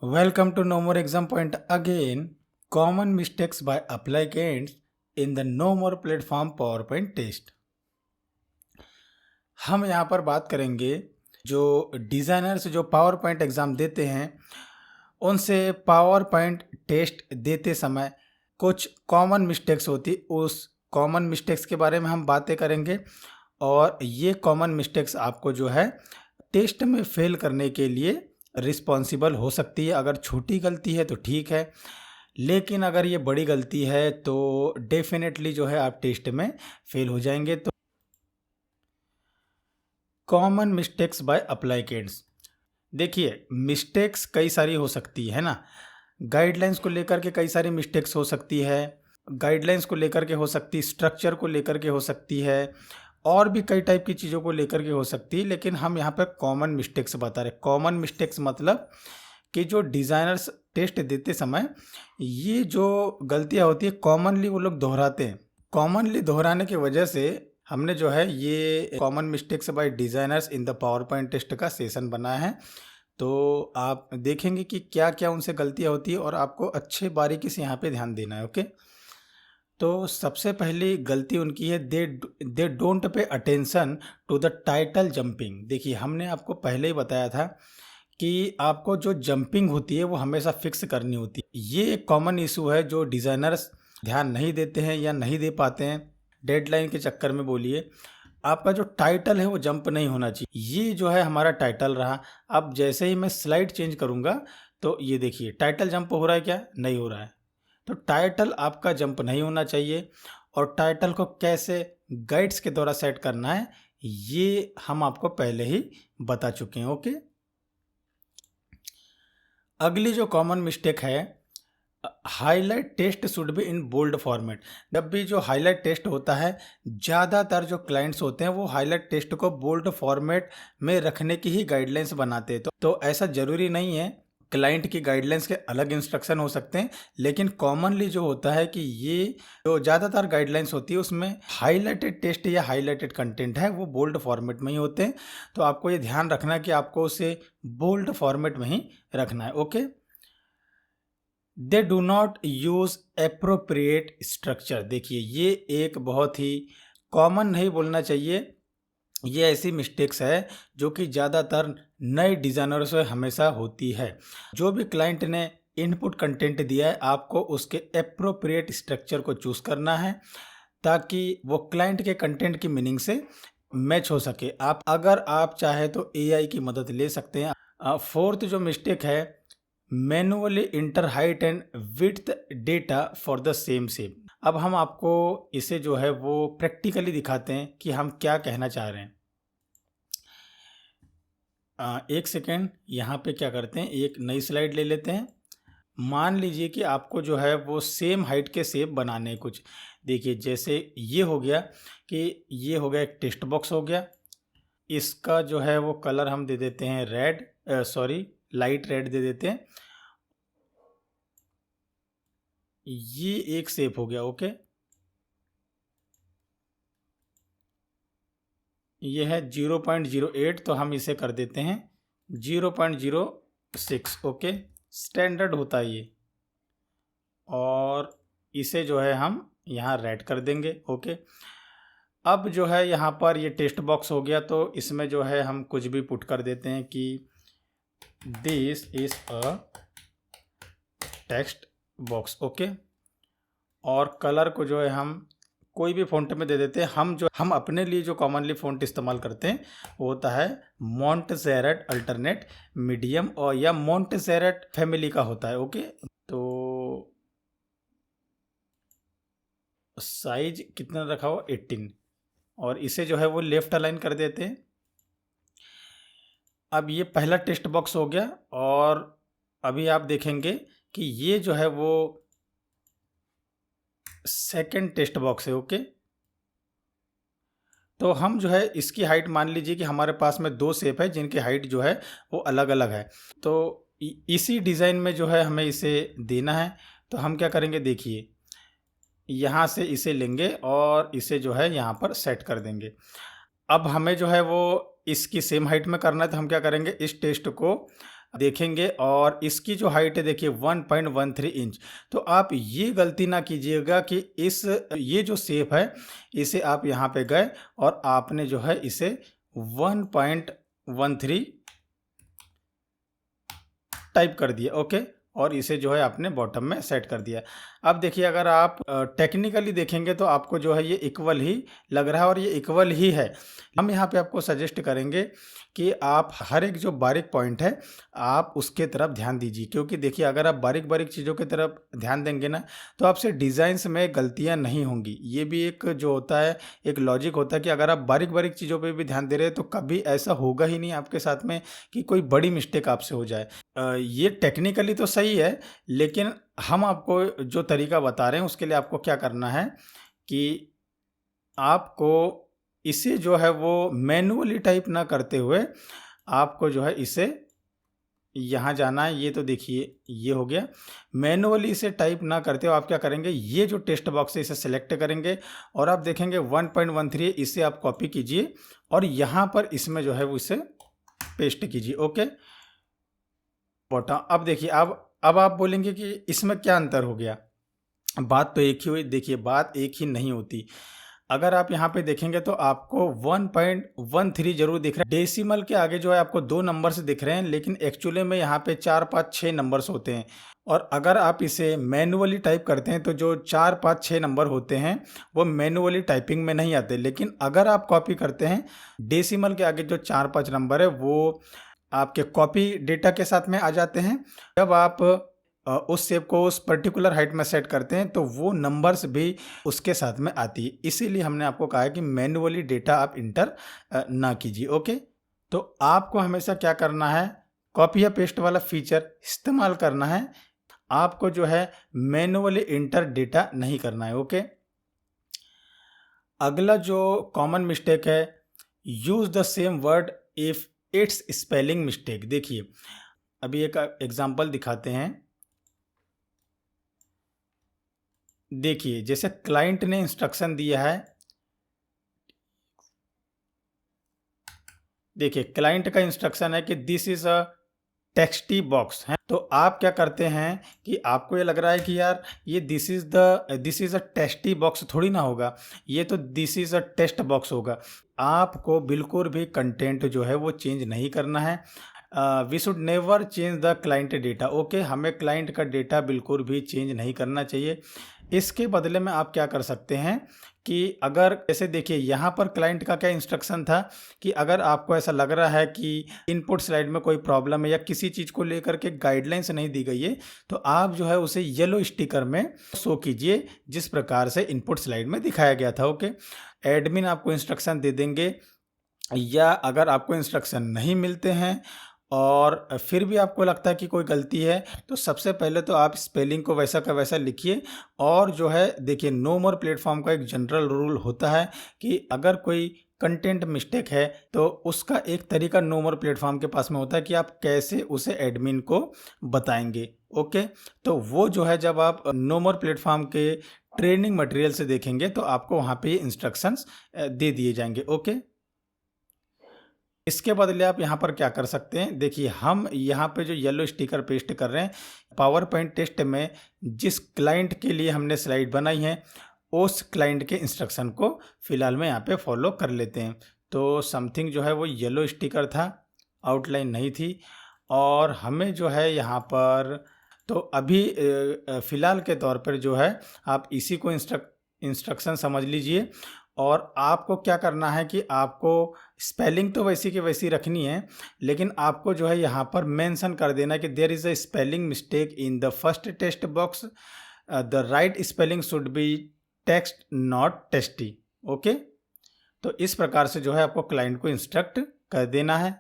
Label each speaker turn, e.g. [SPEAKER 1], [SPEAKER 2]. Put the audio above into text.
[SPEAKER 1] Welcome to No More Exam Point again. Common mistakes by applicants in the No More Platform PowerPoint test. हम यहाँ पर बात करेंगे जो डिज़ाइनर्स जो पावर पॉइंट एग्ज़ाम देते हैं उनसे पावर पॉइंट टेस्ट देते समय कुछ कॉमन मिस्टेक्स होती, उस कॉमन मिस्टेक्स के बारे में हम बातें करेंगे और ये कॉमन मिस्टेक्स आपको जो है टेस्ट में फेल करने के लिए रिस्पॉन्सिबल हो सकती है। अगर छोटी गलती है तो ठीक है, लेकिन अगर ये बड़ी गलती है तो डेफिनेटली जो है आप टेस्ट में फेल हो जाएंगे। तो कॉमन मिस्टेक्स बाय अप्लाइकेंट्स, देखिए मिस्टेक्स कई सारी हो सकती है ना। गाइडलाइंस को लेकर के कई सारी मिस्टेक्स हो सकती है, गाइडलाइंस को लेकर के हो सकती, स्ट्रक्चर को लेकर के हो सकती है, और भी कई टाइप की चीज़ों को लेकर के हो सकती है। लेकिन हम यहाँ पर कॉमन मिस्टेक्स बता रहे। कॉमन मिस्टेक्स मतलब कि जो डिज़ाइनर्स टेस्ट देते समय ये जो गलतियाँ होती है कॉमनली वो लोग दोहराते हैं। कॉमनली दोहराने की वजह से हमने जो है ये common mistakes by designers in the PowerPoint text का सेशन बनाया है। तो आप देखेंगे कि क्या क्या उनसे गलतियाँ होती है और आपको अच्छे बारीकी से यहाँ पे ध्यान देना है। ओके, तो सबसे पहली गलती उनकी है they don't pay attention to the title jumping. देखिए हमने आपको पहले ही बताया था कि आपको जो जंपिंग होती है वो हमेशा फिक्स करनी होती है। ये एक कॉमन इशू है जो डिज़ाइनर्स ध्यान नहीं देते हैं या नहीं दे पाते हैं डेडलाइन के चक्कर में। बोलिए आपका जो टाइटल है वो जंप नहीं होना चाहिए। ये जो है हमारा टाइटल रहा। अब जैसे ही मैं स्लाइड चेंज करूँगा तो ये देखिए टाइटल जंप हो रहा है, क्या नहीं हो रहा है। तो टाइटल आपका जंप नहीं होना चाहिए। और टाइटल को कैसे गाइड्स के द्वारा सेट करना है ये हम आपको पहले ही बता चुके हैं। ओके, अगली जो कॉमन मिस्टेक है, highlight text should be in bold format. जब भी जो हाईलाइट टेस्ट होता है ज़्यादातर जो क्लाइंट्स होते हैं वो हाईलाइट टेस्ट को बोल्ड फॉर्मेट में रखने की ही गाइडलाइंस बनाते हैं। तो ऐसा ज़रूरी नहीं है, क्लाइंट की गाइडलाइंस के अलग इंस्ट्रक्शन हो सकते हैं, लेकिन कॉमनली जो होता है कि ये जो ज़्यादातर गाइडलाइंस होती है उसमें हाईलाइटेड टेस्ट या हाईलाइटेड कंटेंट है वो बोल्ड फॉर्मेट में ही होते हैं। तो आपको ये ध्यान रखना है कि आपको उसे बोल्ड फॉर्मेट में ही रखना है। Okay, they do not use appropriate structure. देखिए ये एक बहुत ही कॉमन नहीं बोलना चाहिए, ये ऐसी मिस्टेक्स है जो कि ज़्यादातर नए डिज़ाइनरों से हमेशा होती है। जो भी क्लाइंट ने इनपुट कंटेंट दिया है आपको उसके एप्रोप्रिएट स्ट्रक्चर को चूज़ करना है ताकि वो क्लाइंट के कंटेंट की मीनिंग से मैच हो सके। अगर आप चाहे तो एआई की मदद ले सकते हैं। फोर्थ जो मिस्टेक है, manually inter height and width data for the same shape. अब हम आपको इसे जो है वो प्रैक्टिकली दिखाते हैं कि हम क्या कहना चाह रहे हैं। एक सेकेंड, यहाँ पे क्या करते हैं, एक नई स्लाइड ले लेते हैं। मान लीजिए कि आपको जो है वो सेम हाइट के शेप बनाने हैं कुछ। देखिए जैसे ये हो गया कि ये हो गया एक टेक्स्ट बॉक्स हो गया, इसका जो है वो कलर हम दे देते हैं रेड, लाइट रेड दे देते हैं। ये एक शेप हो गया। ओके, ये है 0.08, तो हम इसे कर देते हैं 0.06। ओके, स्टैंडर्ड होता है ये, और इसे जो है हम यहाँ रेड कर देंगे। ओके, अब जो है यहाँ पर ये टेक्स्ट बॉक्स हो गया, तो इसमें जो है हम कुछ भी पुट कर देते हैं कि this is a text box. Okay, और कलर को जो है हम कोई भी फ़ॉन्ट में दे देते हैं। हम अपने लिए जो कॉमनली फ़ॉन्ट इस्तेमाल करते हैं वो होता है मॉन्टसेरेट अल्टरनेट मीडियम, और या मॉन्टसेरेट फैमिली का होता है। ओके, तो साइज कितना रखा हुआ 18, और इसे जो है वो लेफ्ट अलाइन कर देते हैं। अब ये पहला टेक्स्ट बॉक्स हो गया, और अभी आप देखेंगे कि ये जो है वो सेकंड टेक्स्ट बॉक्स है। ओके, तो हम जो है इसकी हाइट, मान लीजिए कि हमारे पास में दो शेप है जिनकी हाइट जो है वो अलग अलग है, तो इसी डिज़ाइन में जो है हमें इसे देना है। तो हम क्या करेंगे, देखिए यहाँ से इसे लेंगे और इसे जो है यहाँ पर सेट कर देंगे। अब हमें जो है वो इसकी सेम हाइट में करना है, तो हम क्या करेंगे, इस टेक्स्ट को देखेंगे और इसकी जो हाइट है देखिए 1.13 इंच। तो आप ये गलती ना कीजिएगा कि ये जो शेप है इसे आप यहाँ पे गए और आपने जो है इसे 1.13 टाइप कर दिया, ओके, और इसे जो है आपने बॉटम में सेट कर दिया। अब देखिए अगर आप टेक्निकली देखेंगे तो आपको जो है ये इक्वल ही लग रहा है और ये इक्वल ही है। हम यहाँ पे आपको सजेस्ट करेंगे कि आप हर एक जो बारीक पॉइंट है आप उसके तरफ ध्यान दीजिए, क्योंकि देखिए अगर आप बारीक बारीक चीज़ों की तरफ ध्यान देंगे ना तो आपसे डिज़ाइंस में गलतियाँ नहीं होंगी। ये भी एक जो होता है एक लॉजिक होता है कि अगर आप बारीक बारीक चीज़ों पे भी ध्यान दे रहे हैं तो कभी ऐसा होगा ही नहीं आपके साथ में कि कोई बड़ी मिस्टेक आपसे हो जाए। ये टेक्निकली तो सही है, लेकिन हम आपको जो तरीका बता रहे हैं उसके लिए आपको क्या करना है कि आपको इसे जो है वो मैनुअली टाइप ना करते हुए आपको जो है इसे यहाँ जाना है। ये तो देखिए ये हो गया। मैनुअली इसे टाइप ना करते हो आप क्या करेंगे, ये जो टेक्स्ट बॉक्स है इसे सेलेक्ट करेंगे और आप देखेंगे 1.13 इसे आप कॉपी कीजिए और यहाँ पर इसमें जो है वो इसे पेस्ट कीजिए, ओके बॉटम। अब देखिए अब आप बोलेंगे कि इसमें क्या अंतर हो गया, बात तो एक ही हुई। देखिए बात एक ही नहीं होती। अगर आप यहाँ पे देखेंगे तो आपको 1.13 जरूर दिख रहा है, डेसिमल के आगे जो है आपको 2 नंबर्स दिख रहे हैं, लेकिन एक्चुअली में यहाँ पे 4 5 6 नंबर्स होते हैं। और अगर आप इसे मैनुअली टाइप करते हैं तो जो 4 5 6 नंबर होते हैं वो मैनुअली टाइपिंग में नहीं आते, लेकिन अगर आप कॉपी करते हैं डेसिमल के आगे जो 4 5 नंबर है वो आपके कॉपी डेटा के साथ में आ जाते हैं। जब आप उस शेप को उस पर्टिकुलर हाइट में सेट करते हैं तो वो नंबर्स भी उसके साथ में आती है। इसीलिए हमने आपको कहा है कि मैन्युअली डेटा आप इंटर ना कीजिए, ओके। तो आपको हमेशा क्या करना है, कॉपी या पेस्ट वाला फीचर इस्तेमाल करना है। आपको जो है मैन्युअली इंटर डेटा नहीं करना है, ओके। अगला जो कॉमन मिस्टेक है, use the same word if it's spelling mistake. देखिए अभी एक एग्जांपल दिखाते हैं। देखिए जैसे क्लाइंट ने इंस्ट्रक्शन दिया है, देखिए क्लाइंट का इंस्ट्रक्शन है कि दिस इज अ टेक्स्टी बॉक्स है। तो आप क्या करते हैं कि आपको ये लग रहा है कि यार ये this is a testy box थोड़ी ना होगा, ये तो this is a text box होगा। आपको बिल्कुल भी कंटेंट जो है वो चेंज नहीं करना है। We should never change the client data, okay. हमें क्लाइंट का डेटा बिल्कुल भी चेंज नहीं करना चाहिए। इसके बदले में आप क्या कर सकते हैं कि अगर जैसे देखिए यहाँ पर क्लाइंट का क्या इंस्ट्रक्शन था कि अगर आपको ऐसा लग रहा है कि इनपुट स्लाइड में कोई प्रॉब्लम है या किसी चीज़ को लेकर के गाइडलाइंस नहीं दी गई है तो आप जो है उसे येलो स्टिकर में शो कीजिए जिस प्रकार से इनपुट स्लाइड में दिखाया गया था, ओके। एडमिन आपको इंस्ट्रक्शन दे देंगे, या अगर आपको इंस्ट्रक्शन नहीं मिलते हैं और फिर भी आपको लगता है कि कोई गलती है तो सबसे पहले तो आप स्पेलिंग को वैसा का वैसा लिखिए। और जो है देखिए नो मोर प्लेटफॉर्म का एक जनरल रूल होता है कि अगर कोई कंटेंट मिस्टेक है तो उसका एक तरीका नो मोर प्लेटफॉर्म के पास में होता है कि आप कैसे उसे एडमिन को बताएंगे, ओके। तो वो जो है जब आप नो मोर प्लेटफॉर्म के ट्रेनिंग मटेरियल से देखेंगे तो आपको वहाँ पे इंस्ट्रक्शंस दे दिए जाएंगे, ओके। इसके बदले आप यहाँ पर क्या कर सकते हैं, देखिए हम यहाँ पे जो येलो स्टिकर पेस्ट कर रहे हैं, पावर पॉइंट टेस्ट में जिस क्लाइंट के लिए हमने स्लाइड बनाई है उस क्लाइंट के इंस्ट्रक्शन को फिलहाल में यहाँ पे फॉलो कर लेते हैं। तो समथिंग जो है वो येलो स्टिकर था, आउटलाइन नहीं थी, और हमें जो है यहाँ पर तो अभी फ़िलहाल के तौर पर जो है आप इसी को इंस्ट्रक्शन समझ लीजिए। और आपको क्या करना है कि आपको स्पेलिंग तो वैसी की वैसी रखनी है, लेकिन आपको जो है यहाँ पर मेंशन कर देना है कि there is a spelling mistake in the first text box, the right spelling should be text not testy, okay. तो इस प्रकार से जो है आपको क्लाइंट को इंस्ट्रक्ट कर देना है।